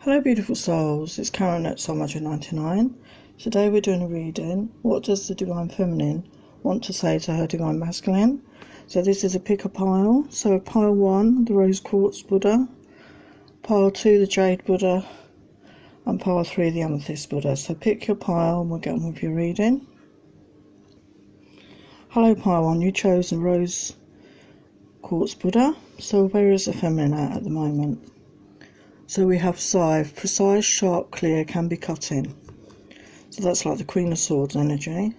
Hello beautiful souls, it's Karen at Soul Magic 99. Today we're doing a reading. What does the Divine Feminine want to say to her Divine Masculine? So this is a pick a pile. So pile 1, the Rose Quartz Buddha. Pile 2, the Jade Buddha. And pile 3, the Amethyst Buddha. So pick your pile and we'll get on with your reading. Hello pile 1, you chose the Rose Quartz Buddha. So where is the Feminine at the moment? So we have scythe, precise, sharp, clear, can be cutting. So that's like the Queen of Swords energy.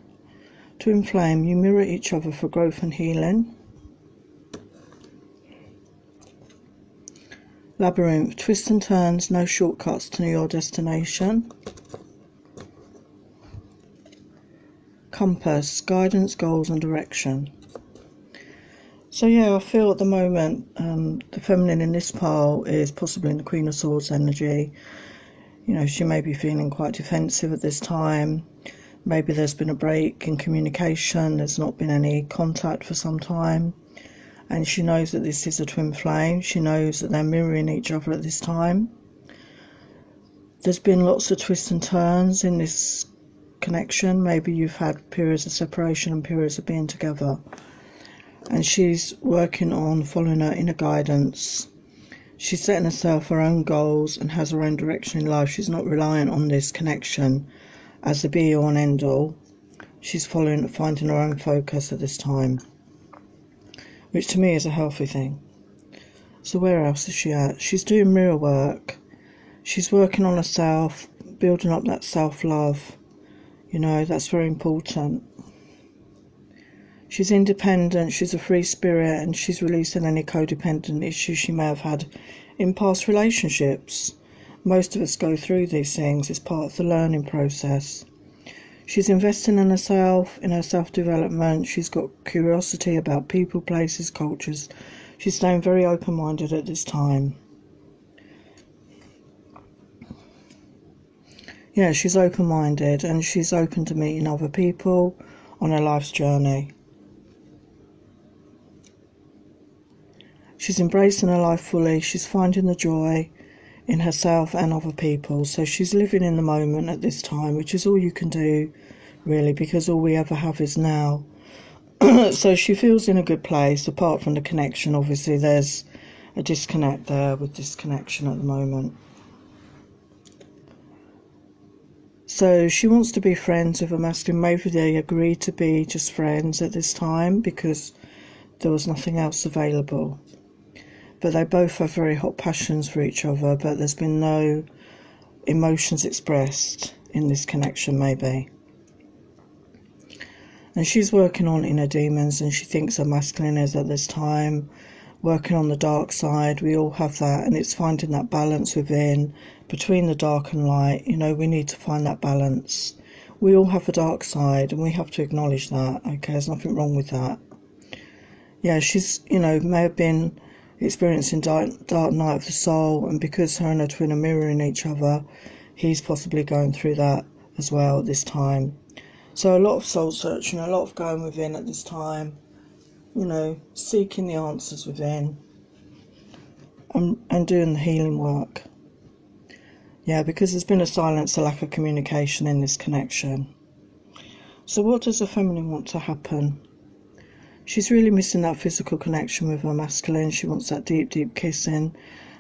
Twin flame, you mirror each other for growth and healing. Labyrinth, twists and turns, no shortcuts to your destination. Compass, guidance, goals and direction. So yeah, I feel at the moment the feminine in this pile is possibly in the Queen of Swords energy. You know, she may be feeling quite defensive at this time. Maybe there's been a break in communication. There's not been any contact for some time. And she knows that this is a twin flame. She knows that they're mirroring each other at this time. There's been lots of twists and turns in this connection. Maybe you've had periods of separation and periods of being together. And she's working on following her inner guidance. She's setting herself her own goals and has her own direction in life. She's not reliant on this connection as the be-all and end-all. She's finding her own focus at this time, which to me is a healthy thing. So where else is she at? She's doing mirror work. She's working on herself, building up that self-love. You know, that's very important. She's independent, she's a free spirit, and she's releasing any codependent issues she may have had in past relationships. Most of us go through these things, it's part of the learning process. She's investing in herself, in her self-development. She's got curiosity about people, places, cultures. She's staying very open-minded at this time. Yeah, she's open-minded and she's open to meeting other people on her life's journey. She's embracing her life fully. She's finding the joy in herself and other people. So she's living in the moment at this time, which is all you can do, really, because all we ever have is now. So she feels in a good place. Apart from the connection, obviously, there's a disconnect there with this connection at the moment. So she wants to be friends with a masculine. Maybe they agreed to be just friends at this time because there was nothing else available. But they both have very hot passions for each other, but there's been no emotions expressed in this connection, maybe. And she's working on inner demons, and she thinks her masculine is at this time working on the dark side. We all have that, and it's finding that balance within, between the dark and light. You know, we need to find that balance. We all have a dark side, and we have to acknowledge that, okay? There's nothing wrong with that. Yeah, she's, you know, may have been experiencing dark night of the soul, and because her and her twin are mirroring each other, he's possibly going through that as well at this time. So a lot of soul searching, a lot of going within at this time, you know, seeking the answers within and doing the healing work. Yeah, because there's been a silence, a lack of communication in this connection. So what does the feminine want to happen? She's really missing that physical connection with her masculine. She wants that deep, deep kissing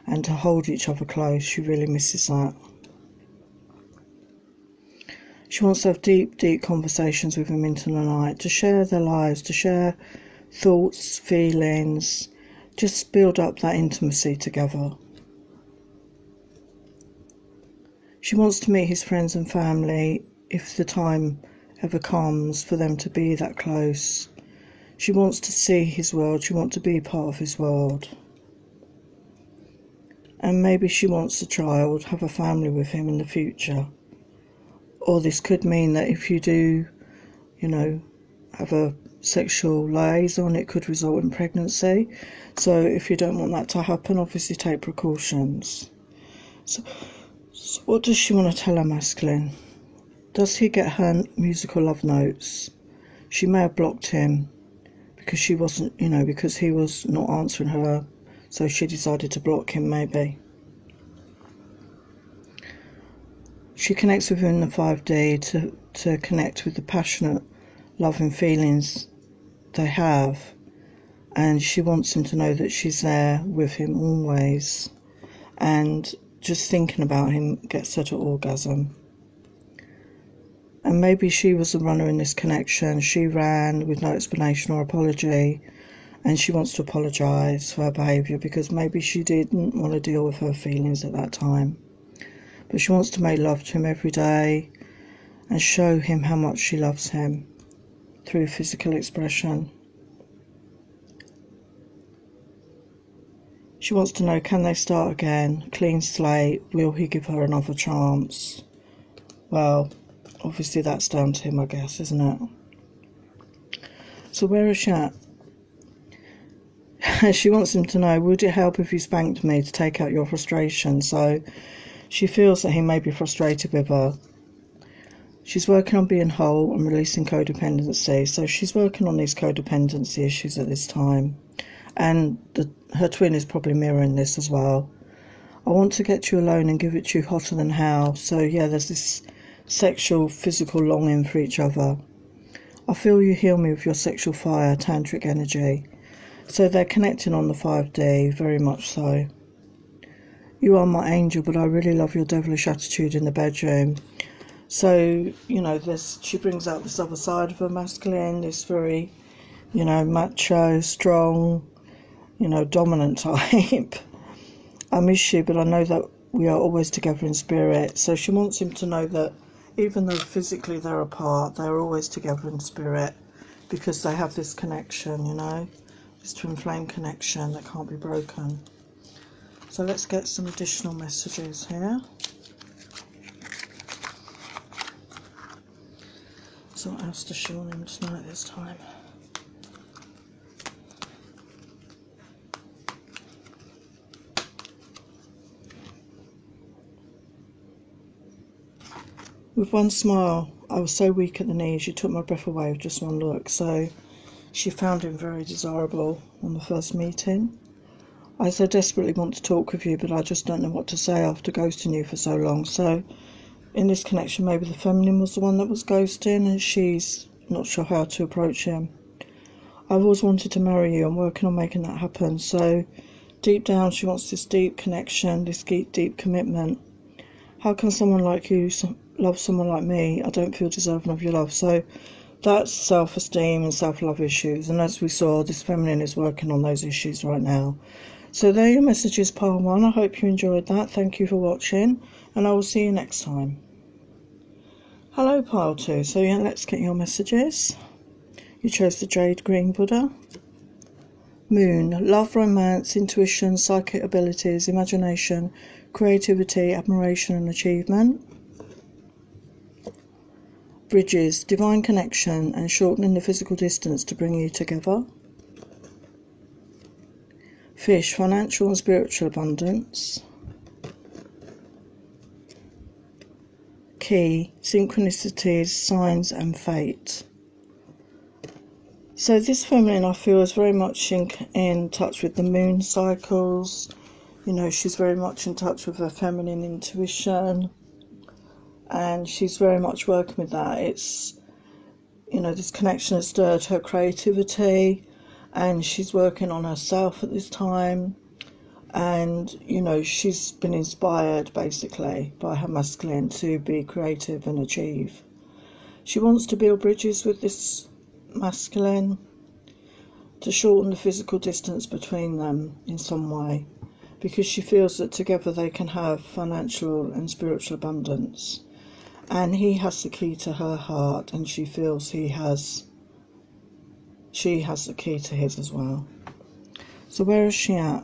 and to hold each other close. She really misses that. She wants to have deep, deep conversations with him into the night, to share their lives, to share thoughts, feelings, just build up that intimacy together. She wants to meet his friends and family if the time ever comes for them to be that close. She wants to see his world. She wants to be part of his world. And maybe she wants a child, have a family with him in the future. Or this could mean that if you do, you know, have a sexual liaison, it could result in pregnancy. So if you don't want that to happen, obviously take precautions. So what does she want to tell her masculine? Does he get her musical love notes? She may have blocked him because she wasn't, you know, because he was not answering her, so she decided to block him maybe. She connects with him in the 5D to connect with the passionate, loving feelings they have. And she wants him to know that she's there with him always. And just thinking about him gets her to orgasm. And maybe she was the runner in this connection. She ran with no explanation or apology. And she wants to apologise for her behaviour because maybe she didn't want to deal with her feelings at that time. But she wants to make love to him every day and show him how much she loves him through physical expression. She wants to know, can they start again? Clean slate. Will he give her another chance? Well, obviously that's down to him, I guess, isn't it? So where is she at? She wants him to know, would it help if you spanked me to take out your frustration? So she feels that he may be frustrated with her. She's working on being whole and releasing codependency. So she's working on these codependency issues at this time. And her twin is probably mirroring this as well. I want to get you alone and give it to you hotter than hell. So yeah, there's this sexual, physical longing for each other. I feel you heal me with your sexual fire, tantric energy. So they're connecting on the 5D, very much so. You are my angel, but I really love your devilish attitude in the bedroom. So, you know, she brings out this other side of her masculine, this very, you know, macho, strong, you know, dominant type. I miss you, but I know that we are always together in spirit. So she wants him to know that even though physically they're apart, they're always together in spirit because they have this connection, you know, this twin flame connection that can't be broken. So let's get some additional messages here. So what else does she want him to know at this time? With one smile, I was so weak at the knees, you took my breath away with just one look. So she found him very desirable on the first meeting. I so desperately want to talk with you, but I just don't know what to say after ghosting you for so long. So in this connection, maybe the feminine was the one that was ghosting and she's not sure how to approach him. I've always wanted to marry you. I'm working on making that happen. So deep down, she wants this deep connection, this deep commitment. How can someone like you love someone like me? I don't feel deserving of your love. So that's self-esteem and self-love issues. And as we saw, this feminine is working on those issues right now. So there are your messages, pile 1. I hope you enjoyed that. Thank you for watching. And I will see you next time. Hello, pile 2. So yeah, let's get your messages. You chose the Jade Green Buddha. Moon, love, romance, intuition, psychic abilities, imagination, creativity, admiration and achievement. Bridges, divine connection and shortening the physical distance to bring you together. Fish, financial and spiritual abundance. Key, synchronicities, signs and fate. So this feminine, I feel, is very much in touch with the moon cycles. You know, she's very much in touch with her feminine intuition. And she's very much working with that. It's, you know, this connection has stirred her creativity. And she's working on herself at this time. And, you know, she's been inspired, basically, by her masculine to be creative and achieve. She wants to build bridges with this masculine to shorten the physical distance between them in some way, because she feels that together they can have financial and spiritual abundance. And he has the key to her heart, and she feels she has the key to his as well. So where is she at?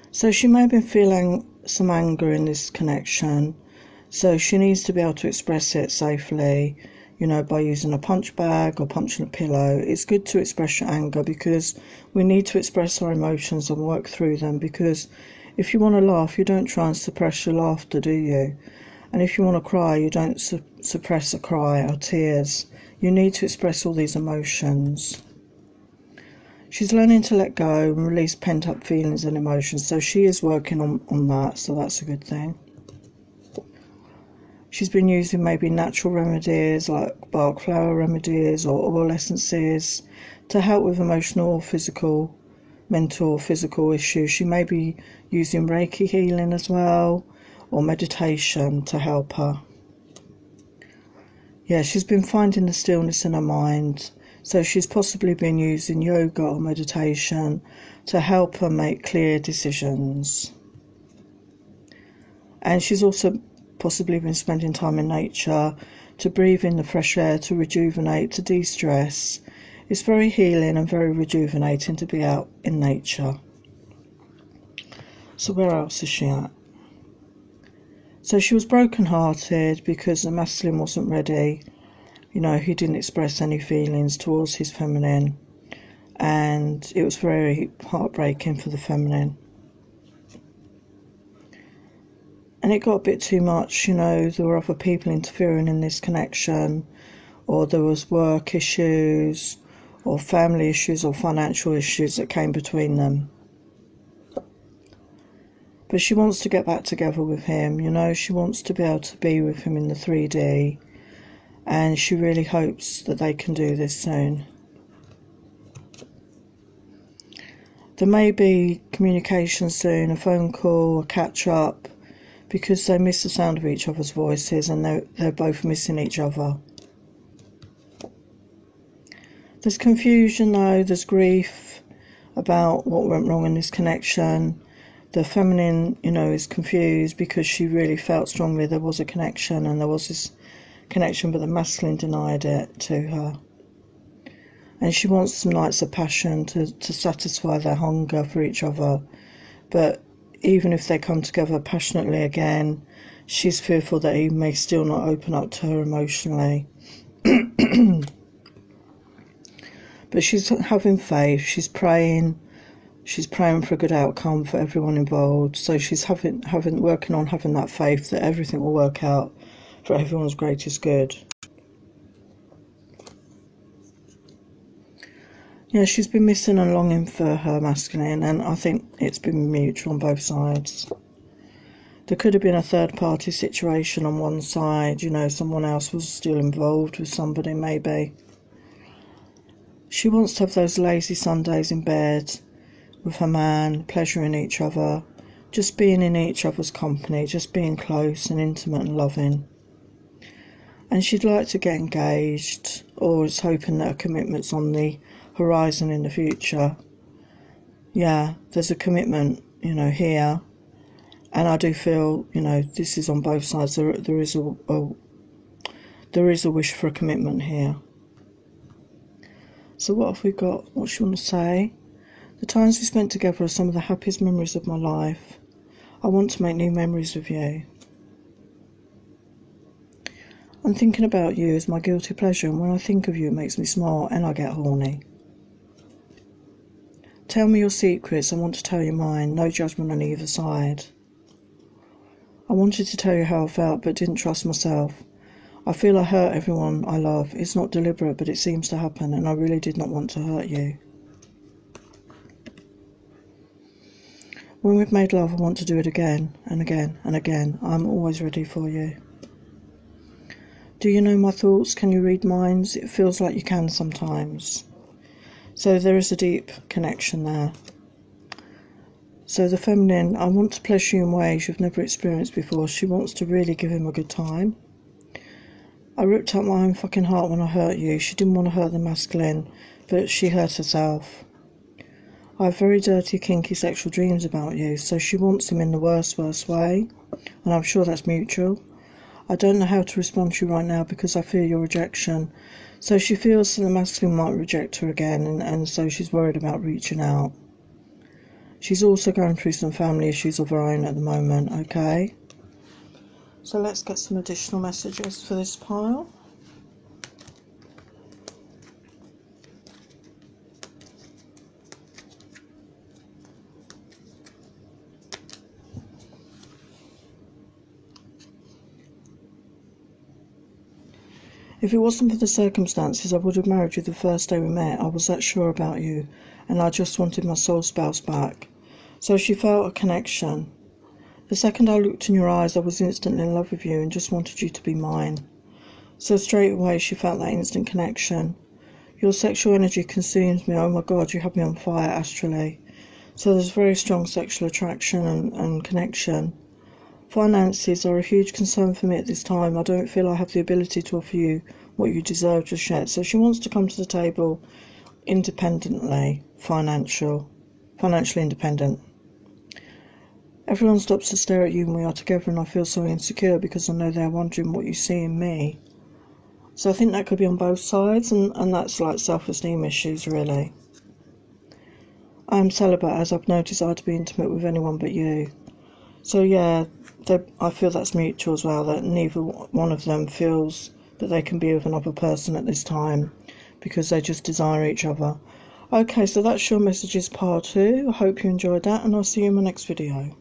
So she may have been feeling some anger in this connection, so she needs to be able to express it safely, you know, by using a punch bag or punching a pillow. It's good to express your anger because we need to express our emotions and work through them, because if you want to laugh, you don't try and suppress your laughter, do you? And if you want to cry, you don't suppress a cry or tears. You need to express all these emotions. She's learning to let go and release pent-up feelings and emotions, so she is working on that, so that's a good thing. She's been using maybe natural remedies like bark flower remedies or oil essences to help with emotional, physical, mental, physical issues. She may be using Reiki healing as well, or meditation to help her. Yeah, she's been finding the stillness in her mind, so she's possibly been using yoga or meditation to help her make clear decisions. And she's also possibly been spending time in nature to breathe in the fresh air, to rejuvenate, to de-stress. It's very healing and very rejuvenating to be out in nature. So where else is she at? So she was broken-hearted because the masculine wasn't ready. You know, he didn't express any feelings towards his feminine. And it was very heartbreaking for the feminine. And it got a bit too much, you know, there were other people interfering in this connection, or there was work issues, or family issues, or financial issues that came between them. But she wants to get back together with him, you know, she wants to be able to be with him in the 3D, and she really hopes that they can do this soon. There may be communication soon, a phone call, a catch-up, because they miss the sound of each other's voices and they're both missing each other. There's confusion though, there's grief about what went wrong in this connection. The feminine, you know, is confused because she really felt strongly there was a connection and there was this connection, but the masculine denied it to her. And she wants some nights of passion to satisfy their hunger for each other. But even if they come together passionately again, she's fearful that he may still not open up to her emotionally. But she's having faith, she's praying for a good outcome for everyone involved. So she's working on having that faith that everything will work out for everyone's greatest good. Yeah, she's been missing and longing for her masculine, and I think it's been mutual on both sides. There could have been a third party situation on one side, you know, someone else was still involved with somebody maybe. She wants to have those lazy Sundays in bed with her man, pleasuring each other, just being in each other's company, just being close and intimate and loving. And she'd like to get engaged, or is hoping that a commitment's on the horizon in the future. Yeah, there's a commitment, you know, here, and I do feel, you know, this is on both sides. There is a wish for a commitment here. So what have we got? What do you want to say? The times we spent together are some of the happiest memories of my life. I want to make new memories with you. I'm thinking about you as my guilty pleasure, and when I think of you it makes me smile and I get horny. Tell me your secrets, I want to tell you mine, no judgment on either side. I wanted to tell you how I felt but didn't trust myself. I feel I hurt everyone I love. It's not deliberate, but it seems to happen, and I really did not want to hurt you. When we've made love, I want to do it again and again and again. I'm always ready for you. Do you know my thoughts? Can you read minds? It feels like you can sometimes. So there is a deep connection there. So the feminine, I want to pleasure you in ways you've never experienced before. She wants to really give him a good time. I ripped up my own fucking heart when I hurt you. She didn't want to hurt the masculine, but she hurt herself. I have very dirty, kinky sexual dreams about you, so she wants him in the worst way, and I'm sure that's mutual. I don't know how to respond to you right now because I fear your rejection. So she feels that the masculine might reject her again, and so she's worried about reaching out. She's also going through some family issues of her own at the moment, okay? So let's get some additional messages for this pile. If it wasn't for the circumstances, I would have married you the first day we met. I was that sure about you, and I just wanted my soul spouse back. So she felt a connection. The second I looked in your eyes, I was instantly in love with you and just wanted you to be mine. So straight away she felt that instant connection. Your sexual energy consumes me. Oh my God, you have me on fire astrally. So there's very strong sexual attraction and connection. Finances are a huge concern for me at this time. I don't feel I have the ability to offer you what you deserve just yet. So she wants to come to the table independently, financially independent. Everyone stops to stare at you when we are together, and I feel so insecure because I know they're wondering what you see in me. So I think that could be on both sides, and that's like self-esteem issues, really. I am celibate, as I've noticed I to be intimate with anyone but you. So yeah, I feel that's mutual as well, that neither one of them feels that they can be with another person at this time because they just desire each other. Okay, so that's your messages part 2. I hope you enjoyed that, and I'll see you in my next video.